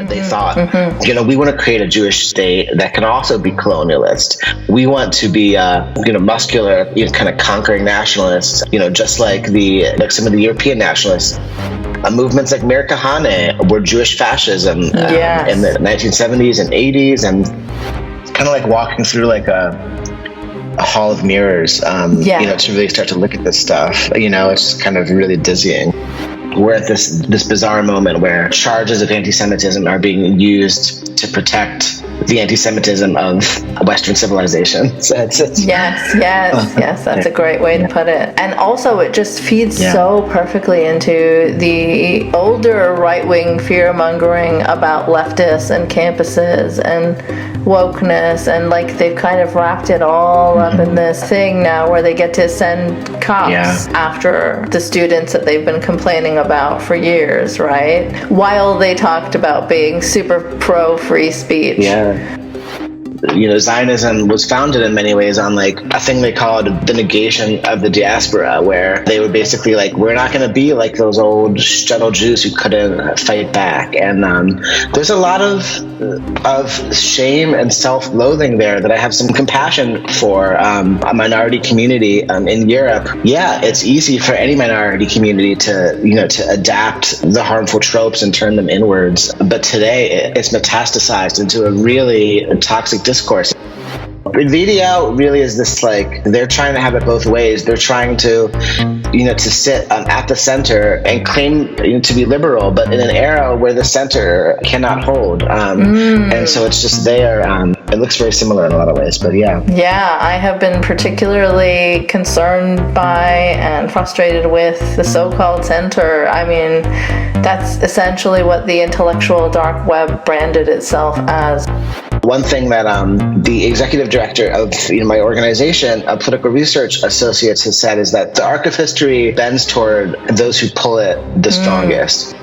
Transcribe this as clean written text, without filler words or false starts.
They thought, we want to create a Jewish state that can also be colonialist. We want to be, muscular, kind of conquering nationalists, just like some of the European nationalists. Movements like Meir Kahane were Jewish fascism in the 1970s and 80s, and it's kind of like walking through like a hall of mirrors, to really start to look at this stuff. It's kind of really dizzying. We're at this bizarre moment where charges of anti-Semitism are being used to protect the anti-Semitism of Western civilization. So Yes. That's a great way to put it. And also, it just feeds so perfectly into the older right-wing fear-mongering about leftists and campuses and wokeness, and like they've kind of wrapped it all up in this thing now where they get to send cops after the students that they've been complaining about for years, right? While they talked about being super pro-free speech. Zionism was founded in many ways on like a thing they called the negation of the diaspora, where they were basically like, we're not going to be like those old shtetl Jews who couldn't fight back. And there's a lot of shame and self-loathing there that I have some compassion for. A minority community in Europe, it's easy for any minority community to adapt the harmful tropes and turn them inwards. But today it's metastasized into a really toxic discourse. VDL really is this, like, they're trying to have it both ways. They're trying to, to sit at the center and claim to be liberal, but in an era where the center cannot hold. And so it's just there. It looks very similar in a lot of ways, but Yeah, I have been particularly concerned by and frustrated with the so-called center. I mean, that's essentially what the intellectual dark web branded itself as. One thing that the executive director of my organization, Political Research Associates, has said is that the arc of history bends toward those who pull it the strongest.